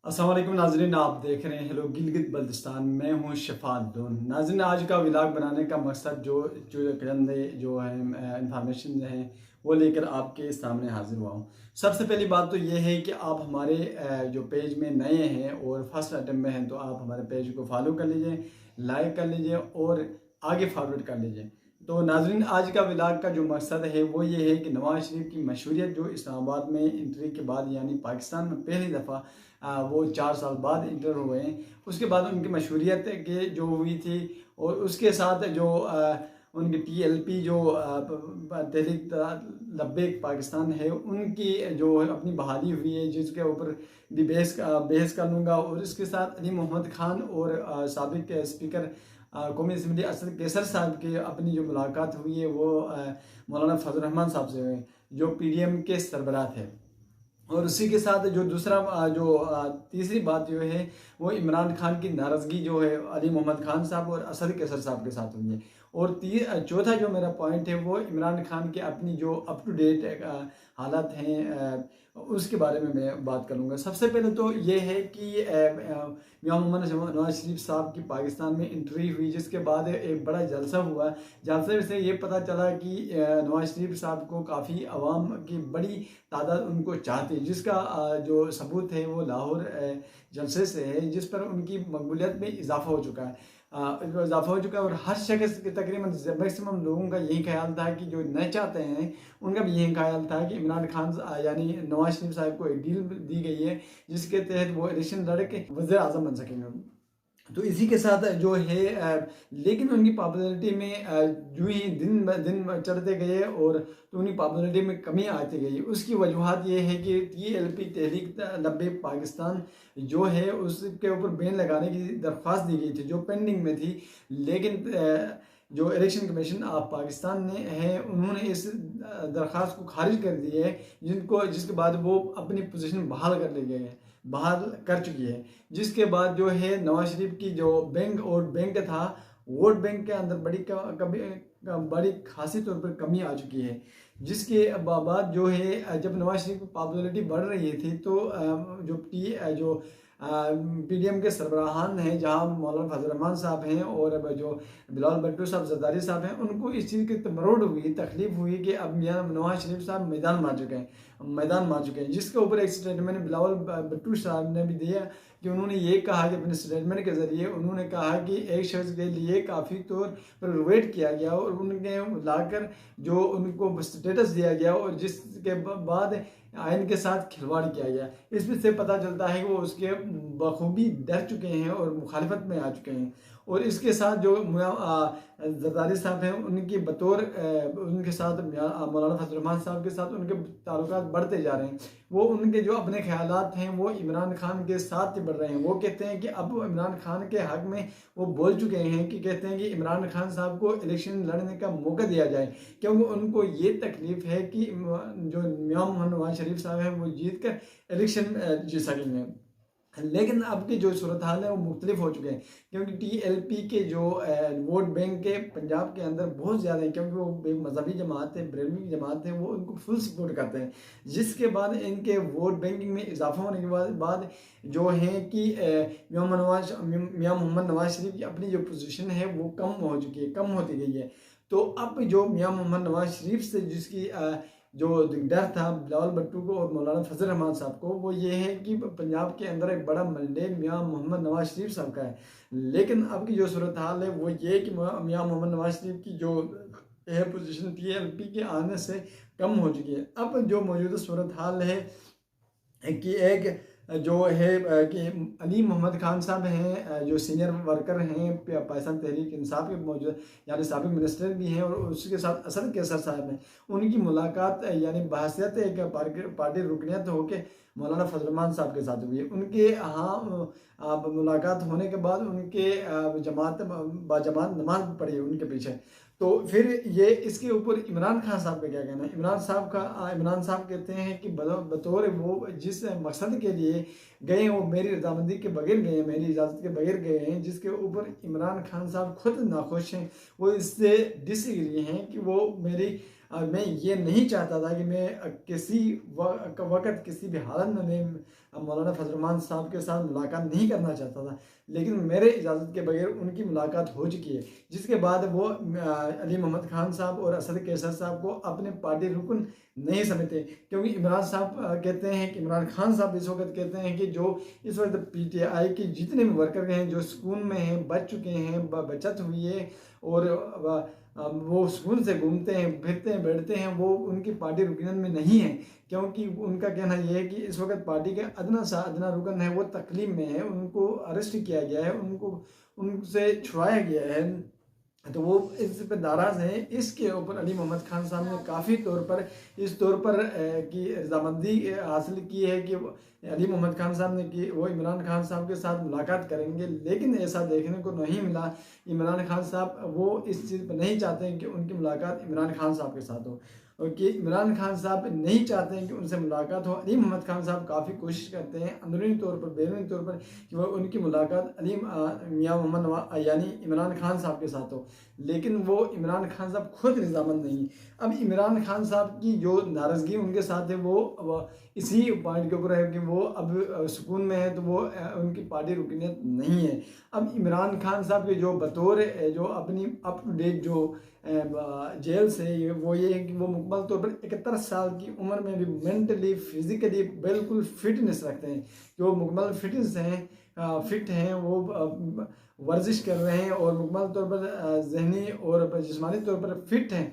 अस्सलाम वालेकुम नाज़रीन, आप देख रहे हैं हेलो गिलगित बल्तिस्तान। मैं हूं शफात दून। नाज़रीन, आज का व्लॉग बनाने का मकसद जो जो चंद जो है इंफॉर्मेशन हैं वो लेकर आपके सामने हाजिर हुआ हूं। सबसे पहली बात तो ये है कि आप हमारे जो पेज में नए हैं और फर्स्ट अटैम्प्ट में हैं तो आप हमारे पेज को फॉलो कर लीजिए, लाइक कर लीजिए और आगे फॉरवर्ड कर लीजिए। तो नाज़रीन, आज का व्लॉग का जो मकसद है वो ये है कि नवाज शरीफ की मशहूरियत जो इस्लामाबाद में इंट्री के बाद यानी पाकिस्तान में पहली दफ़ा वो 4 साल बाद इंटर हुए हैं, उसके बाद उनकी मशहूरियत के जो हुई थी और उसके साथ जो उनकी TLP जो तहरीक लब्बैक पाकिस्तान है उनकी जो अपनी बहाली हुई है, जिसके ऊपर भी बहस कर लूँगा। और इसके साथ अली मोहम्मद खान और साबिक स्पीकर कौमी असम्बली असद कैसर साहब की अपनी जो मुलाकात हुई है वो मौलाना फजल रहमान साहब से हुई, जो PDM के सरबराह थे। और उसी के साथ जो तीसरी बात जो है वो इमरान खान की नाराज़गी जो है अली मोहम्मद खान साहब और असद कैसर साहब के साथ हुई है। और चौथा जो मेरा पॉइंट है वो इमरान खान के अपनी जो अप टू डेट हालात हैं उसके बारे में मैं बात करूँगा। सबसे पहले तो ये है कि मियां मोहम्मद नवाज शरीफ साहब की पाकिस्तान में एंट्री हुई, जिसके बाद एक बड़ा जलसा हुआ। जलसे से ये पता चला कि नवाज शरीफ साहब को काफ़ी आवाम की बड़ी तादाद उनको चाहती है, जिसका जो सबूत है वो लाहौर जलसे से है, जिस पर उनकी मकबूलियत में इजाफा हो चुका है। और हर शख्स के तकरीबन मैक्सिमम लोगों का यही ख्याल था कि जो न चाहते हैं उनका भी यही ख्याल था कि इमरान खान यानी नवाज शरीफ साहब को एक डील दी गई है जिसके तहत वो इलेक्शन लड़ के वज़ीर आज़म बन सकेंगे। तो इसी के साथ जो है लेकिन उनकी पॉपुलैरिटी में जो ही दिन ब दिन चढ़ते गए और तो उनकी पॉपुलैरिटी में कमी आती गई। उसकी वजूहत ये है कि TLP तहरीक लब्बैक पाकिस्तान जो है उसके ऊपर बैन लगाने की दरख्वास्त दी गई थी जो पेंडिंग में थी, लेकिन जो इलेक्शन कमीशन ऑफ पाकिस्तान ने है उन्होंने इस दरख्वास्त को खारिज कर दी है, जिसके बाद वो अपनी पोजीशन बहाल कर चुकी है। जिसके बाद जो है नवाज शरीफ की जो बैंक था, वोट बैंक के अंदर बड़ी खासी तौर पर कमी आ चुकी है। जिसके बाद जो है जब नवाज शरीफ की पॉपुलैरिटी बढ़ रही थी तो जो PDM के सरबराहान हैं, जहाँ मौलाना फजल रहमान साहब हैं और जो बिलावल भुट्टो साहब जरदारी साहब हैं, उनको इस चीज़ की तमरोड़ हुई, तकलीफ हुई कि अब मियां नवाज शरीफ साहब मैदान मार चुके हैं। जिसके ऊपर एक स्टेटमेंट बिलावल भुट्टो साहब ने भी दिया कि उन्होंने ये कहा कि अपने स्टेटमेंट के ज़रिए उन्होंने कहा कि एक शख्स के लिए काफ़ी तौर पर वेट किया गया और उनके लाकर जो उनको स्टेटस दिया गया और जिसके बाद आयन के साथ खिलवाड़ किया गया। इसमें से पता चलता है कि वो उसके बखूबी डर चुके हैं और मुखालिफत में आ चुके हैं। और इसके साथ जो जरदारी साहब हैं उनकी बतौर उनके साथ मौलाना फजल रहमान साहब के साथ उनके ताल्लुकात बढ़ते जा रहे हैं। वो उनके जो अपने ख्यालात हैं वो इमरान खान के साथ बढ़ रहे हैं। वो कहते हैं कि अब इमरान खान के हक में वो बोल चुके हैं कि कहते हैं कि इमरान खान साहब को इलेक्शन लड़ने का मौका दिया जाए, क्योंकि उनको ये तकलीफ है कि जो मियां मोहम्मद नवाज शरीफ साहब हैं वो जीत कर इलेक्शन जीत सकेंगे। लेकिन अब की जो सूरत हाल है वो मुख्तलिफ हो चुके हैं, क्योंकि TLP के जो वोट बैंक के पंजाब के अंदर बहुत ज़्यादा है, क्योंकि वो एक मजहबी जमात है, बरेलवी की जमात है, वो उनको फुल सपोर्ट करते हैं। जिसके बाद इनके वोट बैंकिंग में इजाफा होने के बाद जो है कि मियां मोहम्मद नवाज शरीफ की अपनी जो पोजीशन है वो कम होती गई है। तो अब जो मियां मोहम्मद नवाज शरीफ से जिसकी जो डर था बिलावल भुट्टो को और मौलाना फजल रहमान साहब को, वो ये है कि पंजाब के अंदर एक बड़ा मैंडेट मियां मोहम्मद नवाज शरीफ साहब का है। लेकिन अब की जो सूरत हाल है वो ये कि मियां मोहम्मद नवाज शरीफ की जो है पोजीशन TLP के आने से कम हो चुकी है। अब जो मौजूदा सूरत हाल है कि एक जो है कि अली मोहम्मद खान साहब हैं जो सीनियर वर्कर हैं पाकिस्तान तहरीक इंसाफ के मौजूद यानी साबिक मिनिस्टर भी हैं, और उसके साथ असद कैसर साहब हैं। उनकी मुलाकात यानी बहसीत एक पार्टी रुकनीत होकर मौलाना फजल रहमान साहब के साथ हुई है। उनके यहाँ मुलाकात होने के बाद उनके बाजमात नमाज पढ़ी उनके पीछे। तो फिर ये इसके ऊपर इमरान खान साहब का क्या कहना है? इमरान साहब कहते हैं कि बतौर वो जिस मकसद के लिए गए हैं वो मेरी रजामंदी के बगैर गए हैं, मेरी इजाज़त के बगैर गए हैं, जिसके ऊपर इमरान खान साहब खुद नाखुश हैं। वो इससे डिसएग्री हैं कि वो मेरी और मैं ये नहीं चाहता था कि मैं किसी वक्त किसी भी हालत में मैं मौलाना फजल रहमान साहब के साथ मुलाकात नहीं करना चाहता था, लेकिन मेरे इजाज़त के बगैर उनकी मुलाकात हो चुकी है, जिसके बाद वो अली मोहम्मद खान साहब और असद कैसर साहब को अपने पार्टी रुकन नहीं समझते। क्योंकि इमरान साहब कहते हैं कि इमरान खान साहब इस वक्त कहते हैं कि जो इस वक्त पीटीआई के जितने भी वर्कर हैं जो सुकून में हैं, बच चुके हैं, बचत हुई है और वो सुकून से घूमते हैं, फिरते हैं, बैठते हैं, वो उनकी पार्टी रुकन में नहीं है। क्योंकि उनका कहना यह है कि इस वक्त पार्टी के अदना सा अदना रुकन है वो तकलीफ में है, उनको अरेस्ट किया गया है, उनको उनसे छुड़ाया गया है, तो वो इस पर नाराज़ हैं। इसके ऊपर अली मोहम्मद खान साहब ने काफ़ी तौर पर इस तौर पर की रजामंदी हासिल की है कि अली मोहम्मद खान साहब ने कि वो इमरान खान साहब के साथ मुलाकात करेंगे, लेकिन ऐसा देखने को नहीं मिला। इमरान खान साहब वो इस चीज़ पर नहीं चाहते हैं कि उनकी मुलाकात इमरान खान साहब के साथ हो, और कि इमरान खान साहब नहीं चाहते हैं कि उनसे मुलाकात हो। अली मोहम्मद खान साहब काफ़ी कोशिश करते हैं अंदरूनी तौर पर, बैरूनी तौर पर, कि वह उनकी मुलाकात मियाँ मोहम्मद यानी इमरान खान साहब के साथ हो, लेकिन वो इमरान खान साहब खुद रजामंद नहीं। अब इमरान खान साहब की जो नाराज़गी उनके साथ है वो इसी पॉइंट के ऊपर है कि वो अब सुकून में है, तो वो उनकी पार्टी रुकनीत नहीं है। अब इमरान खान साहब के जो बतौर जो अपनी अप टू डेट जो जेल से वो ये है कि वो मुकम्मल तौर पर 71 साल की उम्र में भी मेंटली फिज़िकली बिल्कुल फिटनेस रखते हैं, जो मुकम्मल फिटनेस हैं, फिट हैं, वो वर्जिश कर रहे हैं और मुकम्मल तौर पर जहनी और जिस्मानी तौर पर फिट हैं।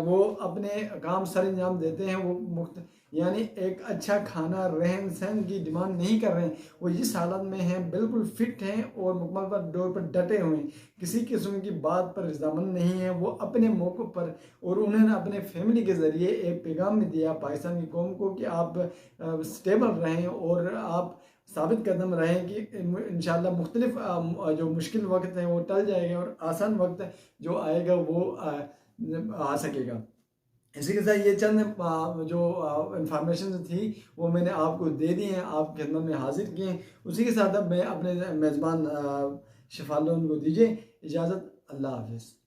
वो अपने काम सर अंजाम देते हैं, वो मुख्त यानी एक अच्छा खाना रहन सहन की डिमांड नहीं कर रहे हैं। वो इस हालत में हैं, बिल्कुल फिट हैं और मुकम्मल पर दौर पर डटे हुए हैं, किसी किस्म की बात पर रजामंद नहीं है। वो अपने मौक़े पर, और उन्होंने अपने फैमिली के ज़रिए एक पैगाम भी दिया पाकिस्तान की कौम को कि आप स्टेबल रहें और आप साबित कदम रहें कि इंशाअल्लाह मुख्तलिफ जो मुश्किल वक्त है वो टल जाएगा और आसान वक्त जो आएगा वो आ सकेगा। इसी के साथ ये चंद जो इंफॉर्मेशन थी वो मैंने आपको दे दी हैं, आपकी खिदमत में हाजिर किए हैं। उसी के साथ अब मैं अपने मेज़बान शफा लोन को दीजिए इजाज़त। अल्लाह हाफ़िज़।